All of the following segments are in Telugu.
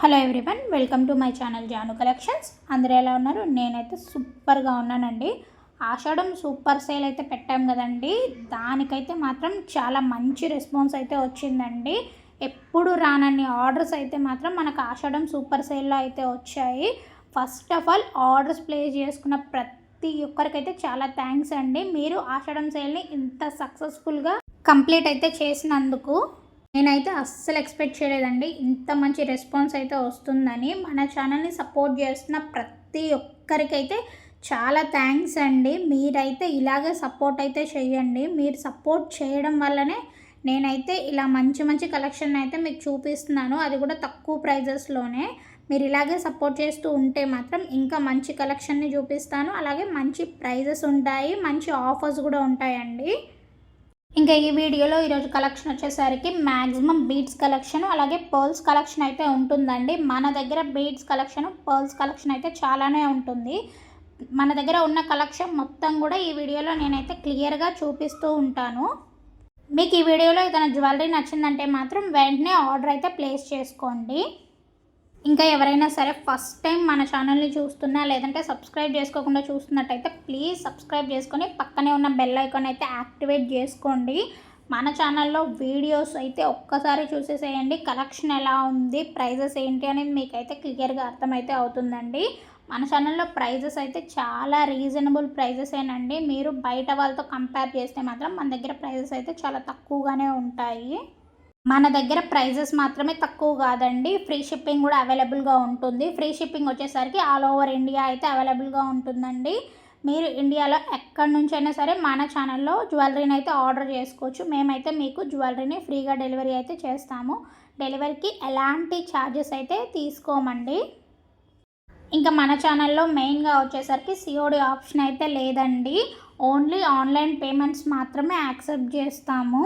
Hello everyone, welcome to my channel Janu collections. అందరూ ఎలా ఉన్నారు? నేనైతే సూపర్గా ఉన్నానండి. ఆషాఢం సూపర్ సేల్ అయితే పెట్టాం కదండి, దానికైతే మాత్రం చాలా మంచి రెస్పాన్స్ అయితే వచ్చిందండి. ఎప్పుడు రానన్ని ఆర్డర్స్ అయితే మాత్రం మనకు ఆషాఢం సూపర్ సేల్లో అయితే వచ్చాయి. First of all orders place చేసుకున్న ప్రతి ఒక్కరికైతే చాలా థ్యాంక్స్ అండి. మీరు ఆషాఢం సేల్ని ఇంత సక్సెస్ఫుల్గా కంప్లీట్ అయితే చేసినందుకు నేనైతే అస్సలు ఎక్స్పెక్ట్ చేయలేదండి ఇంత మంచి రెస్పాన్స్ అయితే వస్తుందని. మన ఛానల్ని సపోర్ట్ చేస్తున్న ప్రతి ఒక్కరికైతే చాలా థ్యాంక్స్ అండి. మీరైతే ఇలాగే సపోర్ట్ అయితే చేయండి. మీరు సపోర్ట్ చేయడం వల్లనే నేనైతే ఇలా మంచి మంచి కలెక్షన్ అయితే మీకు చూపిస్తున్నాను, అది కూడా తక్కువ ప్రైజెస్లోనే. మీరు ఇలాగే సపోర్ట్ చేస్తూ ఉంటే మాత్రం ఇంకా మంచి కలెక్షన్ని చూపిస్తాను. అలాగే మంచి ప్రైజెస్ ఉంటాయి, మంచి ఆఫర్స్ కూడా ఉంటాయండి. ఇంకా ఈ వీడియోలో ఈరోజు కలెక్షన్ వచ్చేసరికి మ్యాక్సిమం బీడ్స్ కలెక్షన్ అలాగే పర్ల్స్ కలెక్షన్ అయితే ఉంటుందండి. మన దగ్గర బీడ్స్ కలెక్షన్, పర్ల్స్ కలెక్షన్ అయితే చాలానే ఉంటుంది. మన దగ్గర ఉన్న కలెక్షన్ మొత్తం కూడా ఈ వీడియోలో నేనైతే క్లియర్గా చూపిస్తూ ఉంటాను. మీకు ఈ వీడియోలో ఏదైనా జ్యువెలరీ నచ్చిందంటే మాత్రం వెంటనే ఆర్డర్ అయితే ప్లేస్ చేసుకోండి. ఇంకా ఎవరైనా సరే ఫస్ట్ టైం మన ఛానల్ని చూస్తున్నా లేదంటే సబ్స్క్రైబ్ చేసుకోకుండా చూస్తున్నట్టయితే ప్లీజ్ సబ్స్క్రైబ్ చేసుకొని పక్కనే ఉన్న బెల్ ఐకాన్ అయితే యాక్టివేట్ చేసుకోండి. మన ఛానల్లో వీడియోస్ అయితే ఒక్కసారి చూసేసేయండి. కలెక్షన్ ఎలా ఉంది, ప్రైజెస్ ఏంటి అనేది మీకైతే క్లియర్గా అర్థమైతే అవుతుందండి. మన ఛానల్లో ప్రైజెస్ అయితే చాలా రీజనబుల్ ప్రైజెసేనండి. మీరు బయట వాళ్ళతో కంపేర్ చేస్తే మాత్రం మన దగ్గర ప్రైజెస్ అయితే చాలా తక్కువగానే ఉంటాయి. మన దగ్గర ప్రైజెస్ మాత్రమే తక్కువ కాదండి, ఫ్రీ షిప్పింగ్ కూడా అవైలబుల్గా ఉంటుంది. ఫ్రీ షిప్పింగ్ వచ్చేసరికి ఆల్ ఓవర్ ఇండియా అయితే అవైలబుల్గా ఉంటుందండి. మీరు ఇండియాలో ఎక్కడి నుంచైనా సరే మన ఛానల్లో జ్యువెలరీని అయితే ఆర్డర్ చేసుకోవచ్చు. మేమైతే మీకు జ్యువెలరీని ఫ్రీగా డెలివరీ అయితే చేస్తాము. డెలివరీకి ఎలాంటి ఛార్జెస్ అయితే తీసుకోమండి. ఇంకా మన ఛానల్లో మెయిన్గా వచ్చేసరికి సిఓడి ఆప్షన్ అయితే లేదండి. ఓన్లీ ఆన్లైన్ పేమెంట్స్ మాత్రమే యాక్సెప్ట్ చేస్తాము.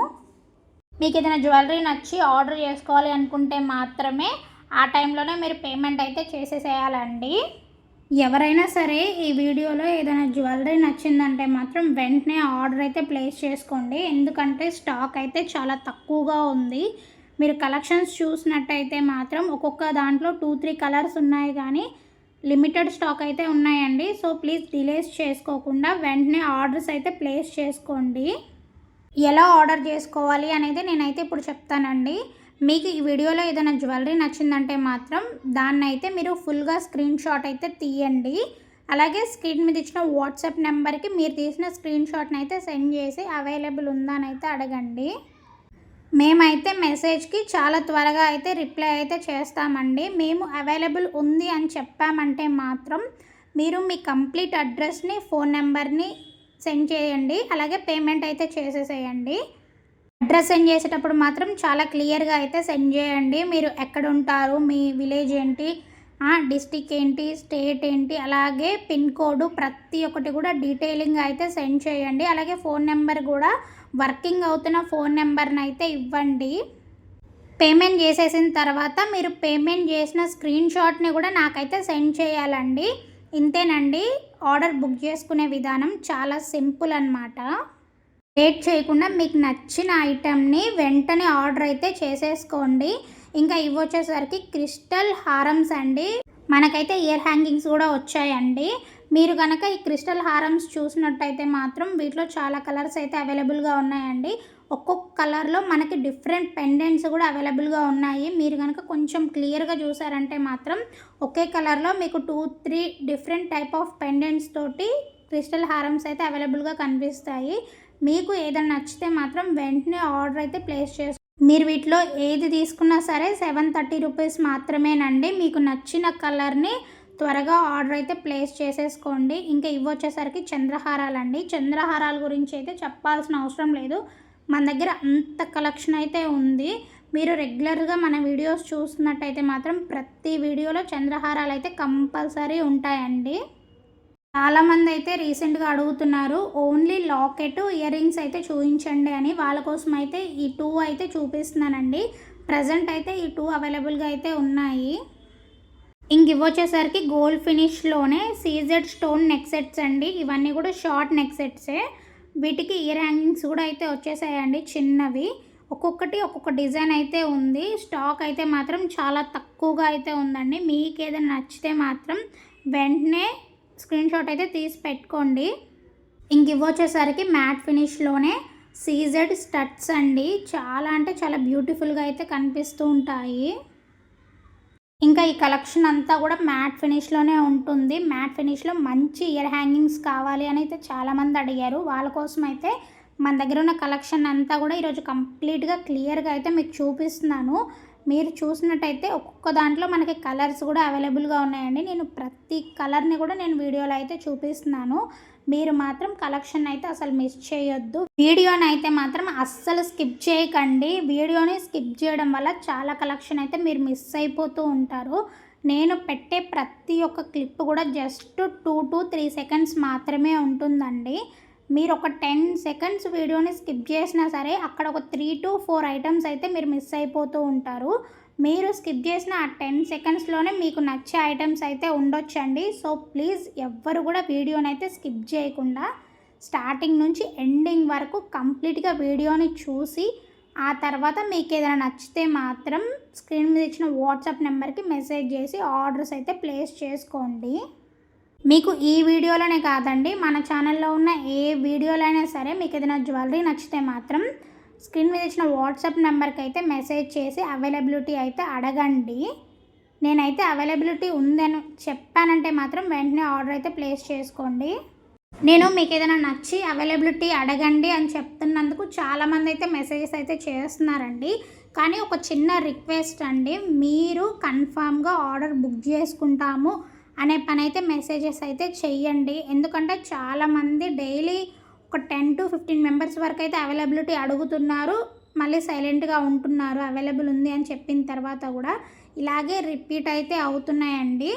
మీకు ఏదైనా జ్యువెలరీ నచ్చి ఆర్డర్ చేసుకోవాలి అనుకుంటే మాత్రమే ఆ టైంలోనే మీరు పేమెంట్ అయితే చేసేసేయాలండి. ఎవరైనా సరే ఈ వీడియోలో ఏదైనా జ్యువెలరీ నచ్చిందంటే మాత్రం వెంటనే ఆర్డర్ అయితే ప్లేస్ చేసుకోండి. ఎందుకంటే స్టాక్ అయితే చాలా తక్కువగా ఉంది. మీరు కలెక్షన్స్ చూసినట్టయితే మాత్రం ఒక్కొక్క దాంట్లో 2-3 కలర్స్ ఉన్నాయి, కానీ లిమిటెడ్ స్టాక్ అయితే ఉన్నాయండి. సో ప్లీజ్ డిలేస్ చేసుకోకుండా వెంటనే ఆర్డర్స్ అయితే ప్లేస్ చేసుకోండి. ఎలా ఆర్డర్ చేసుకోవాలి అనేది నేనైతే ఇప్పుడు చెప్తానండి. మీకు ఈ వీడియోలో ఏదైనా జ్యువెలరీ నచ్చిందంటే మాత్రం దాన్ని అయితే మీరు ఫుల్గా స్క్రీన్ షాట్ అయితే తీయండి. అలాగే స్క్రీన్ మీద ఇచ్చిన వాట్సాప్ నెంబర్కి మీరు తీసిన స్క్రీన్ షాట్ని అయితే సెండ్ చేసి అవైలబుల్ ఉందా అని అయితే అడగండి. మేమైతే మెసేజ్కి చాలా త్వరగా అయితే రిప్లై అయితే చేస్తామండి. మేము అవైలబుల్ ఉంది అని చెప్పామంటే మాత్రం మీరు మీ కంప్లీట్ అడ్రస్ని, ఫోన్ నెంబర్ని సెండ్ చేయండి. అలాగే పేమెంట్ అయితే చేసేసేయండి. అడ్రస్ సెండ్ చేసేటప్పుడు మాత్రం చాలా క్లియర్గా అయితే సెండ్ చేయండి. మీరు ఎక్కడ ఉంటారు, మీ విలేజ్ ఏంటి, డిస్టిక్ ఏంటి, స్టేట్ ఏంటి, అలాగే పిన్ కోడ్ ప్రతి ఒక్కటి కూడా డీటెయిలింగ్ అయితే సెండ్ చేయండి. అలాగే ఫోన్ నెంబర్ కూడా వర్కింగ్ అవుతున్న ఫోన్ నెంబర్ని అయితే ఇవ్వండి. పేమెంట్ చేసేసిన తర్వాత మీరు పేమెంట్ చేసిన స్క్రీన్ షాట్ని కూడా నాకైతే సెండ్ చేయాలండి. ఇంతేనండి, ఆర్డర్ బుక్ చేసుకునే విధానం చాలా సింపుల్ అన్నమాట. లేట్ చేయకుండా మీకు నచ్చిన ఐటెంని వెంటనే ఆర్డర్ అయితే చేసేసుకోండి. ఇంకా ఇవి వచ్చేసరికి క్రిస్టల్ హారమ్స్ అండి. మనకైతే ఇయర్ హ్యాంగింగ్స్ కూడా వచ్చాయండి. మీరు కనుక ఈ క్రిస్టల్ హారమ్స్ చూసినట్టయితే మాత్రం వీటిలో చాలా కలర్స్ అయితే అవైలబుల్గా ఉన్నాయండి. ఒక్కొక్క కలర్లో మనకి డిఫరెంట్ పెండెంట్స్ కూడా అవైలబుల్గా ఉన్నాయి. మీరు కనుక కొంచెం క్లియర్గా చూసారంటే మాత్రం ఒకే కలర్లో మీకు 2-3 డిఫరెంట్ టైప్ ఆఫ్ పెండెంట్స్ తోటి క్రిస్టల్ హారమ్స్ అయితే అవైలబుల్గా కనిపిస్తాయి. మీకు ఏదైనా నచ్చితే మాత్రం వెంటనే ఆర్డర్ అయితే ప్లేస్ చేసుకోండి. మీరు వీటిలో ఏది తీసుకున్నా సరే 730 రూపీస్ మాత్రమేనండి. మీకు నచ్చిన కలర్ని త్వరగా ఆర్డర్ అయితే ప్లేస్ చేసేసుకోండి. ఇంకా ఇవి వచ్చేసరికి చంద్రహారాలండి. చంద్రహారాల గురించి అయితే చెప్పాల్సిన అవసరం లేదు, మన దగ్గర అంత కలెక్షన్ అయితే ఉంది. మీరు రెగ్యులర్గా మన వీడియోస్ చూస్తున్నట్టయితే మాత్రం ప్రతి వీడియోలో చంద్రహారాలు అయితే కంపల్సరీ ఉంటాయండి. చాలామంది అయితే రీసెంట్గా అడుగుతున్నారు ఓన్లీ లాకెట్, ఇయర్ రింగ్స్ అయితే చూపించండి అని. వాళ్ళ కోసం అయితే ఈ 2 అయితే చూపిస్తున్నానండి. ప్రజెంట్ అయితే ఈ 2 అవైలబుల్గా అయితే ఉన్నాయి. ఇంక ఇవి వచ్చేసరికి గోల్డ్ ఫినిష్లోనే సీజెడ్ స్టోన్ నెక్ సెట్స్ అండి. ఇవన్నీ కూడా షార్ట్ నెక్ సెట్సే. వీటికి ఇయర్ హ్యాంగింగ్స్ కూడా అయితే వచ్చేసాయండి చిన్నవి. ఒక్కొక్కటి ఒక్కొక్క డిజైన్ అయితే ఉంది. స్టాక్ అయితే మాత్రం చాలా తక్కువగా అయితే ఉందండి. మీకు ఏదైనా నచ్చితే మాత్రం వెంటనే స్క్రీన్ షాట్ అయితే తీసి పెట్టుకోండి. ఇంక ఇవి వచ్చేసరికి మ్యాట్ ఫినిష్లోనే సీజెడ్ స్టడ్స్ అండి. చాలా అంటే చాలా బ్యూటిఫుల్గా అయితే కనిపిస్తూ ఉంటాయి. ఇంకా ఈ కలెక్షన్ అంతా కూడా మ్యాట్ ఫినిష్లోనే ఉంటుంది. మ్యాట్ ఫినిష్లో మంచి ఇయర్ హ్యాంగింగ్స్ కావాలి అని అయితే చాలామంది అడిగారు. వాళ్ళ కోసం అయితే మన దగ్గర ఉన్న కలెక్షన్ అంతా కూడా ఈరోజు కంప్లీట్గా క్లియర్గా అయితే మీకు చూపిస్తున్నాను. మీరు చూసినట్టయితే ఒక్కొక్క దాంట్లో మనకి కలర్స్ కూడా అవైలబుల్గా ఉన్నాయండి. నేను ప్రతి కలర్ని కూడా నేను వీడియోలో అయితే చూపిస్తున్నాను. మీరు మాత్రం కలెక్షన్ అయితే అసలు మిస్ చేయొద్దు. వీడియోని అయితే మాత్రం అస్సలు స్కిప్ చేయకండి. వీడియోని స్కిప్ చేయడం వల్ల చాలా కలెక్షన్ అయితే మీరు మిస్ అయిపోతూ ఉంటారు. నేను పెట్టే ప్రతి ఒక్క క్లిప్ కూడా జస్ట్ 2 to 3 seconds మాత్రమే ఉంటుందండి. మీరు ఒక 10 seconds వీడియోని స్కిప్ చేసినా సరే అక్కడ ఒక 3 to 4 ఐటమ్స్ అయితే మీరు మిస్ అయిపోతూ ఉంటారు. మీరు స్కిప్ చేసిన ఆ 10 secondsలోనే మీకు నచ్చే ఐటమ్స్ అయితే ఉండొచ్చండి. సో ప్లీజ్ ఎవ్వరు కూడా వీడియోని అయితే స్కిప్ చేయకుండా స్టార్టింగ్ నుంచి ఎండింగ్ వరకు కంప్లీట్గా వీడియోని చూసి ఆ తర్వాత మీకు ఏదైనా నచ్చితే మాత్రం స్క్రీన్ మీద ఇచ్చిన వాట్సాప్ నెంబర్కి మెసేజ్ చేసి ఆర్డర్స్ అయితే ప్లేస్ చేసుకోండి. మీకు ఈ వీడియోలోనే కాదండి, మన ఛానల్లో ఉన్న ఏ వీడియోలో అయినా సరే మీకు ఏదైనా జ్యువెలరీ నచ్చితే మాత్రం స్క్రీన్ మీద ఇచ్చిన వాట్సాప్ నెంబర్కి అయితే మెసేజ్ చేసి అవైలబిలిటీ అయితే అడగండి. నేనైతే అవైలబిలిటీ ఉందని చెప్పానంటే మాత్రం వెంటనే ఆర్డర్ అయితే ప్లేస్ చేసుకోండి. నేను మీకు ఏదైనా నచ్చి అవైలబిలిటీ అడగండి అని చెప్తున్నందుకు చాలామంది అయితే మెసేజెస్ అయితే చేస్తున్నారండి. కానీ ఒక చిన్న రిక్వెస్ట్ అండి, మీరు కన్ఫామ్గా ఆర్డర్ బుక్ చేసుకుంటాము అనే పని అయితే మెసేజెస్ అయితే చెయ్యండి. ఎందుకంటే చాలామంది డైలీ ఒక 10 to 15 మెంబర్స్ వరకు అయితే అవైలబిలిటీ అడుగుతున్నారు, మళ్ళీ సైలెంట్గా ఉంటున్నారు. అవైలబుల్ ఉంది అని చెప్పిన తర్వాత కూడా ఇలాగే రిపీట్ అయితే అవుతున్నాయండి.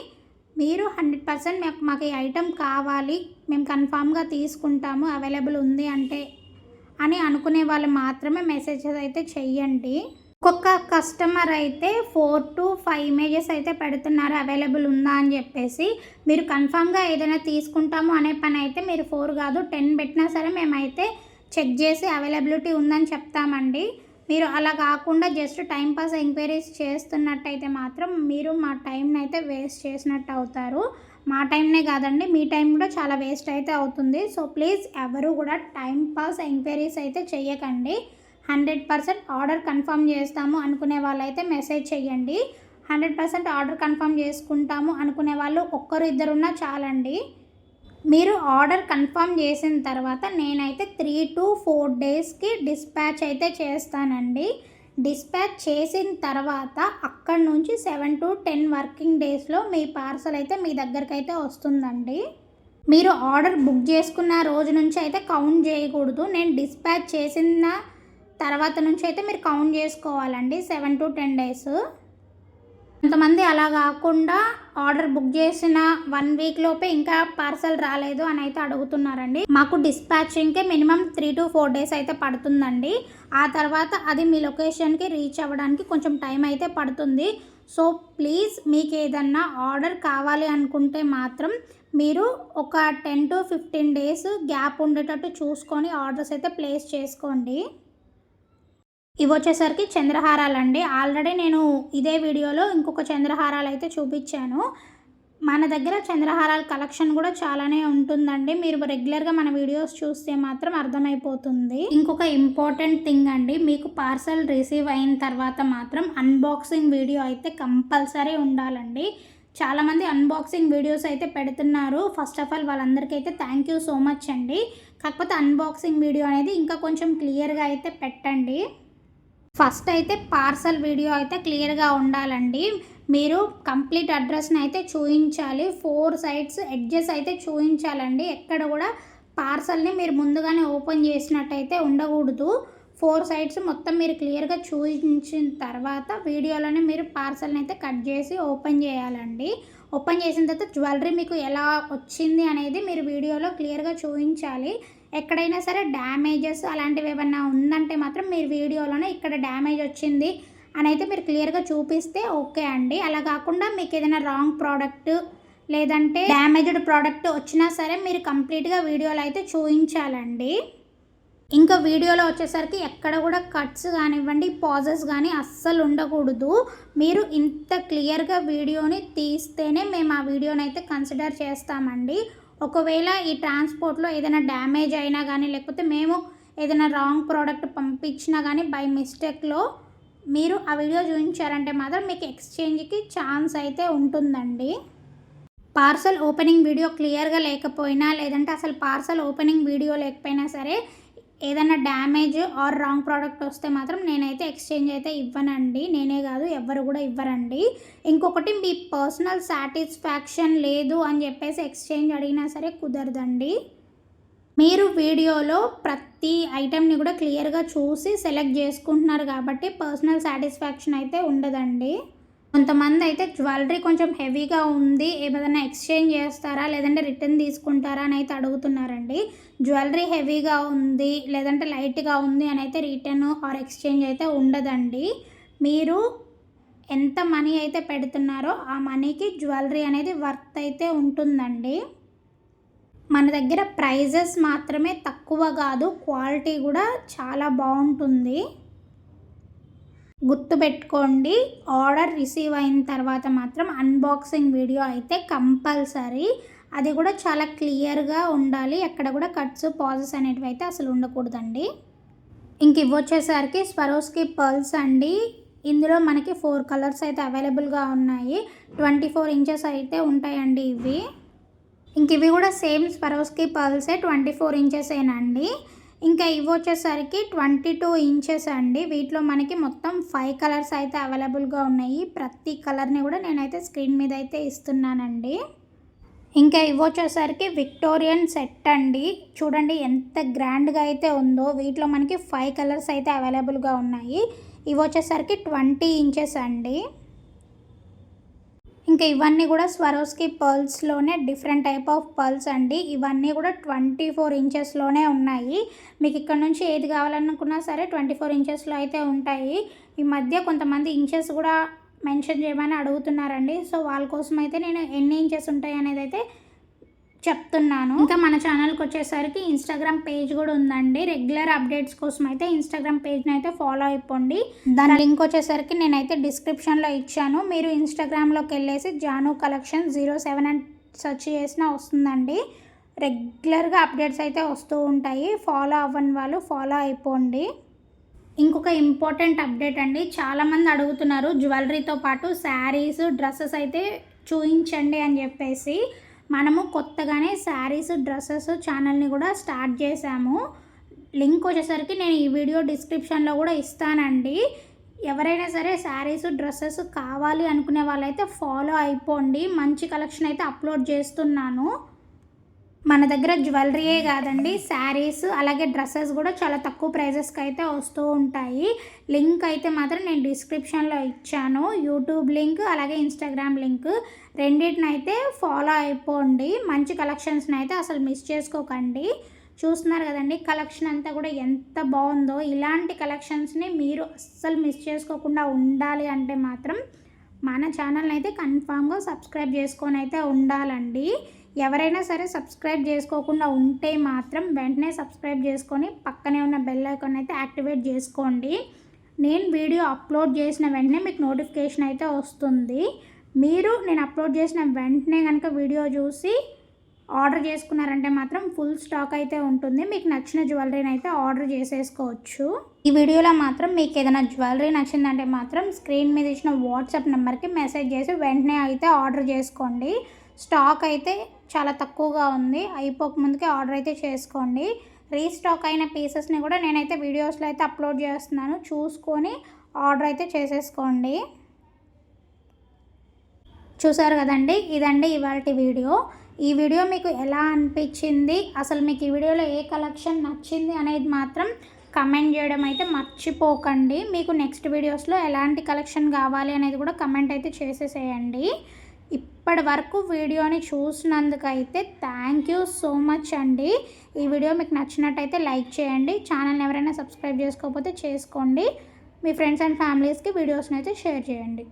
మీరు 100% మాకు ఈ ఐటెం కావాలి, మేము కన్ఫామ్గా తీసుకుంటాము, అవైలబుల్ ఉంది అంటే అని అనుకునే వాళ్ళు మాత్రమే మెసేజెస్ అయితే చెయ్యండి. ఒక్కొక్క కస్టమర్ అయితే 4 to 5 ఇమేజెస్ అయితే పెడుతున్నారు అవైలబుల్ ఉందా అని చెప్పేసి. మీరు కన్ఫామ్గా ఏదైనా తీసుకుంటాము అనే పని అయితే మీరు 4 కాదు 10 పెట్టినా సరే మేమైతే చెక్ చేసి అవైలబిలిటీ ఉందని చెప్తామండి. మీరు అలా కాకుండా జస్ట్ టైంపాస్ ఎంక్వైరీస్ చేస్తున్నట్టయితే మాత్రం మీరు మా టైంని అయితే వేస్ట్ చేసినట్టు అవుతారు. మా టైంనే కాదండి, మీ టైం కూడా చాలా వేస్ట్ అయితే అవుతుంది. సో ప్లీజ్ ఎవరు కూడా టైంపాస్ ఎంక్వైరీస్ అయితే చెయ్యకండి. 100% ఆర్డర్ కన్ఫర్మ్ చేస్తాము అనుకునే వాళ్ళైతే మెసేజ్ చేయండి. 100% ఆర్డర్ కన్ఫర్మ్ చేసుకుంటాము అనుకునే వాళ్ళు ఒక్కరు ఇద్దరున్నా చాలండి. మీరు ఆర్డర్ కన్ఫర్మ్ చేసిన తర్వాత నేనైతే 3 to 4 డేస్కి డిస్పాచ్ అయితే చేస్తానండి. డిస్పాచ్ చేసిన తర్వాత అక్కడ నుంచి 7 to 10 వర్కింగ్ డేస్లో మీ పార్సల్ అయితే మీ దగ్గరికి అయితే వస్తుందండి. మీరు ఆర్డర్ బుక్ చేసుకున్న రోజు నుంచి అయితే కౌంట్ చేయకూడదు. నేను డిస్పాచ్ చేసిన తర్వాత నుంచి అయితే మీరు కౌంట్ చేసుకోవాలండి 7 to 10 డేస్. కొంతమంది అలా కాకుండా ఆర్డర్ బుక్ చేసిన 1 week లోపే ఇంకా పార్సల్ రాలేదు అని అయితే అడుగుతున్నారండి. మాకు డిస్పాచింగ్కే మినిమం 3 to 4 డేస్ అయితే పడుతుందండి. ఆ తర్వాత అది మీ లొకేషన్కి రీచ్ అవ్వడానికి కొంచెం టైం అయితే పడుతుంది. సో ప్లీజ్ మీకు ఏదన్నా ఆర్డర్ కావాలి అనుకుంటే మాత్రం మీరు ఒక 10 to 15 డేస్ గ్యాప్ ఉండేటట్టు చూసుకొని ఆర్డర్స్ అయితే ప్లేస్ చేసుకోండి. ఇవి వచ్చేసరికి చంద్రహారాలండి. ఆల్రెడీ నేను ఇదే వీడియోలో ఇంకొక చంద్రహారాలు అయితే చూపించాను. మన దగ్గర చంద్రహారాల కలెక్షన్ కూడా చాలానే ఉంటుందండి. మీరు రెగ్యులర్గా మన వీడియోస్ చూస్తే మాత్రం అర్థమైపోతుంది. ఇంకొక ఇంపార్టెంట్ థింగ్ అండి, మీకు పార్సల్ రిసీవ్ అయిన తర్వాత మాత్రం అన్బాక్సింగ్ వీడియో అయితే కంపల్సరీ ఉండాలండి. చాలామంది అన్బాక్సింగ్ వీడియోస్ అయితే పెడుతున్నారు. ఫస్ట్ ఆఫ్ ఆల్ వాళ్ళందరికీ అయితే థ్యాంక్ యూ సో మచ్ అండి. కాకపోతే అన్బాక్సింగ్ వీడియో అనేది ఇంకా కొంచెం క్లియర్గా అయితే పెట్టండి. ఫస్ట్ అయితే పార్సల్ వీడియో అయితే క్లియర్గా ఉండాలండి. మీరు కంప్లీట్ అడ్రస్ని అయితే చూపించాలి. 4 sides ఎడ్జెస్ అయితే చూపించాలండి. ఎక్కడ కూడా పార్సల్ని మీరు ముందుగానే ఓపెన్ చేసినట్టయితే ఉండకూడదు. 4 sides మొత్తం మీరు క్లియర్గా చూపించిన తర్వాత వీడియోలోనే మీరు పార్సల్ని అయితే కట్ చేసి ఓపెన్ చేయాలండి. ఓపెన్ చేసిన తర్వాత జ్యువెలరీ మీకు ఎలా వచ్చింది అనేది మీరు వీడియోలో క్లియర్గా చూపించాలి. ఎక్కడైనా సరే డ్యామేజెస్ అలాంటివి ఏమన్నా ఉందంటే మాత్రం మీరు వీడియోలోనే ఇక్కడ డ్యామేజ్ వచ్చింది అని అయితే మీరు క్లియర్గా చూపిస్తే ఓకే అండి. అలా కాకుండా మీకు ఏదైనా రాంగ్ ప్రోడక్ట్ లేదంటే డ్యామేజ్డ్ ప్రోడక్ట్ వచ్చినా సరే మీరు కంప్లీట్గా వీడియోలో అయితే చూపించాలండి. ఇంకా వీడియోలో వచ్చేసరికి ఎక్కడ కూడా కట్స్ కానివ్వండి, పాజెస్ కానీ అస్సలు ఉండకూడదు. మీరు ఇంత క్లియర్గా వీడియోని తీస్తేనే మేము ఆ వీడియోని అయితే కన్సిడర్ చేస్తామండి. ఒకవేళ ఈ ట్రాన్స్పోర్ట్లో ఏదైనా డ్యామేజ్ అయినా కానీ, లేకపోతే మేము ఏదైనా రాంగ్ ప్రోడక్ట్ పంపించినా కానీ బై మిస్టేక్లో మీరు ఆ వీడియో చూపించారంటే మాత్రం మీకు ఎక్స్చేంజ్కి ఛాన్స్ అయితే ఉంటుందండి. పార్సల్ ఓపెనింగ్ వీడియో క్లియర్గా లేకపోయినా, లేదంటే అసలు పార్సల్ ఓపెనింగ్ వీడియో లేకపోయినా సరే, ఏదైనా డ్యామేజ్ ఆర్ రాంగ్ ప్రోడక్ట్ వస్తే మాత్రం నేనైతే ఎక్స్చేంజ్ అయితే ఇవ్వనండి. నేనే కాదు, ఎవ్వరు కూడా ఇవ్వరండి. ఇంకొకటి, మీ పర్సనల్ సాటిస్ఫాక్షన్ లేదు అని చెప్పేసి ఎక్స్చేంజ్ అడిగినా సరే కుదరదండి. మీరు వీడియోలో ప్రతి ఐటెంని కూడా క్లియర్గా చూసి సెలెక్ట్ చేసుకుంటున్నారు కాబట్టి పర్సనల్ సాటిస్ఫాక్షన్ అయితే ఉండదండి. కొంతమంది అయితే జ్యువెలరీ కొంచెం హెవీగా ఉంది, ఏదైనా ఎక్స్చేంజ్ చేస్తారా లేదంటే రిటర్న్ తీసుకుంటారా అని అయితే అడుగుతున్నారండి. జ్యువెలరీ హెవీగా ఉంది లేదంటే లైట్గా ఉంది అని అయితే రిటర్న్ ఆర్ ఎక్స్చేంజ్ అయితే ఉండదండి. మీరు ఎంత మనీ అయితే పెడుతున్నారో ఆ మనీకి జ్యువెలరీ అనేది వర్త్ అయితే ఉంటుందండి. మన దగ్గర ప్రైజెస్ మాత్రమే తక్కువ కాదు, క్వాలిటీ కూడా చాలా బాగుంటుంది. గుర్తుపెట్టుకోండి, ఆర్డర్ రిసీవ్ అయిన తర్వాత మాత్రం అన్బాక్సింగ్ వీడియో అయితే కంపల్సరీ. అది కూడా చాలా క్లియర్గా ఉండాలి, ఎక్కడ కూడా కట్స్ పాజెస్ అనేటివి అయితే అసలు ఉండకూడదండి. ఇంక ఇవ్వచ్చేసరికి స్వరోస్కి పర్ల్స్ అండి. ఇందులో మనకి 4 కలర్స్ అయితే అవైలబుల్గా ఉన్నాయి. 24 ఇంచెస్ అయితే ఉంటాయండి ఇవి. ఇంక ఇవి కూడా సేమ్ స్వరోస్కి పర్ల్సే, 24 ఇంచెసేనండి. ఇంకా ఇవి వచ్చేసరికి 22 ఇంచెస్ అండి. వీటిలో మనకి మొత్తం 5 కలర్స్ అయితే అవైలబుల్గా ఉన్నాయి. ప్రతి కలర్ని కూడా నేనైతే స్క్రీన్ మీద అయితే ఇస్తున్నానండి. ఇంకా ఇవి వచ్చేసరికి విక్టోరియన్ సెట్ అండి. చూడండి ఎంత గ్రాండ్గా అయితే ఉందో. వీటిలో మనకి 5 కలర్స్ అయితే అవైలబుల్గా ఉన్నాయి. ఇవి వచ్చేసరికి 20 ఇంచెస్ అండి. ఇంకా ఇవన్నీ కూడా స్వరోస్కి పర్ల్స్లోనే డిఫరెంట్ టైప్ ఆఫ్ పర్ల్స్ అండి. ఇవన్నీ కూడా 24 ఇంచెస్లోనే ఉన్నాయి. మీకు ఇక్కడ నుంచి ఏది కావాలనుకున్నా సరే 24 ఇంచెస్లో అయితే ఉంటాయి. ఈ మధ్య కొంతమంది ఇంచెస్ కూడా మెన్షన్ చేయమని అడుగుతున్నారండి. సో వాళ్ళ కోసం అయితే నేను ఎన్ని ఇంచెస్ ఉంటాయి అనేది అయితే చెప్తున్నాను. ఇంకా మన ఛానల్కి వచ్చేసరికి ఇన్స్టాగ్రామ్ పేజ్ కూడా ఉందండి. రెగ్యులర్ అప్డేట్స్ కోసం అయితే ఇన్స్టాగ్రామ్ పేజ్ని అయితే ఫాలో అయిపోండి. దాని లింక్ వచ్చేసరికి నేనైతే డిస్క్రిప్షన్లో ఇచ్చాను. మీరు ఇన్స్టాగ్రామ్లోకి వెళ్ళేసి జాను కలెక్షన్ 07 అని సెర్చ్ చేసినా వస్తుందండి. రెగ్యులర్గా అప్డేట్స్ అయితే వస్తూ ఉంటాయి. ఫాలో అవ్వని వాళ్ళు ఫాలో అయిపోండి. ఇంకొక ఇంపార్టెంట్ అప్డేట్ అండి, చాలామంది అడుగుతున్నారు జ్యువెలరీతో పాటు శారీస్, డ్రెస్సెస్ అయితే చూపించండి అని చెప్పేసి. మనము కొత్తగానే శారీస్, డ్రెస్సెస్ ఛానల్ని కూడా స్టార్ట్ చేశాము. లింక్ వచ్చేసరికి నేను ఈ వీడియో డిస్క్రిప్షన్లో కూడా ఇస్తానండి. ఎవరైనా సరే శారీస్, డ్రెస్సెస్ కావాలి అనుకునే వాళ్ళైతే ఫాలో అయిపోండి. మంచి కలెక్షన్ అయితే అప్లోడ్ చేస్తున్నాను. మన దగ్గర జ్యువెలరీయే కాదండి, శారీస్ అలాగే డ్రెస్సెస్ కూడా చాలా తక్కువ ప్రైజెస్కి అయితే వస్తూ ఉంటాయి. లింక్ అయితే మాత్రం నేను డిస్క్రిప్షన్లో ఇచ్చాను. యూట్యూబ్ లింక్ అలాగే ఇన్స్టాగ్రామ్ లింక్, రెండింటిని అయితే ఫాలో అయిపోండి. మంచి కలెక్షన్స్ని అయితే అసలు మిస్ చేసుకోకండి. చూస్తున్నారు కదండి కలెక్షన్ అంతా కూడా ఎంత బాగుందో. ఇలాంటి కలెక్షన్స్ని మీరు అస్సలు మిస్ చేసుకోకుండా ఉండాలి అంటే మాత్రం మన ఛానల్ని అయితే కన్ఫామ్గా సబ్స్క్రైబ్ చేసుకొని అయితే ఉండాలండి. ఎవరైనా సరే సబ్స్క్రైబ్ చేసుకోకుండా ఉంటే మాత్రం వెంటనే సబ్స్క్రైబ్ చేసుకొని పక్కనే ఉన్న బెల్ ఐకాన్ అయితే యాక్టివేట్ చేసుకోండి. నేను వీడియో అప్లోడ్ చేసిన వెంటనే మీకు నోటిఫికేషన్ అయితే వస్తుంది. మీరు నేను అప్లోడ్ చేసిన వెంటనే కనుక వీడియో చూసి ఆర్డర్ చేసుకున్నారంటే మాత్రం ఫుల్ స్టాక్ అయితే ఉంటుంది. మీకు నచ్చిన జ్యువెలరీని అయితే ఆర్డర్ చేసేసుకోవచ్చు. ఈ వీడియోలో మాత్రం మీకు ఏదైనా జ్యువెలరీ నచ్చిందంటే మాత్రం స్క్రీన్ మీద ఇచ్చిన వాట్సాప్ నెంబర్కి మెసేజ్ చేసి వెంటనే అయితే ఆర్డర్ చేసుకోండి. స్టాక్ అయితే చాలా తక్కువగా ఉంది, అయిపోక ముందుకే ఆర్డర్ అయితే చేసుకోండి. రీస్టాక్ అయిన పీసెస్ని కూడా నేనైతే వీడియోస్లో అయితే అప్లోడ్ చేస్తున్నాను, చూసుకొని ఆర్డర్ అయితే చేసేసుకోండి. చూసారు కదండి, ఇదండి ఇవాల్టి వీడియో. ఈ వీడియో మీకు ఎలా అనిపించింది, అసలు మీకు ఈ వీడియోలో ఏ కలెక్షన్ నచ్చింది అనేది మాత్రం కమెంట్ చేయడం అయితే మర్చిపోకండి. మీకు నెక్స్ట్ వీడియోస్లో ఎలాంటి కలెక్షన్ కావాలి అనేది కూడా కమెంట్ అయితే చేసేసేయండి. ఇప్పటి వరకు వీడియోని చూసినందుకైతే థ్యాంక్ యూ సో మచ్ అండి. ఈ వీడియో మీకు నచ్చినట్టయితే లైక్ చేయండి. ఛానల్ని ఎవరైనా సబ్స్క్రైబ్ చేసుకోకపోతే చేసుకోండి. మీ ఫ్రెండ్స్ అండ్ ఫ్యామిలీస్కి వీడియోస్ని అయితే షేర్ చేయండి.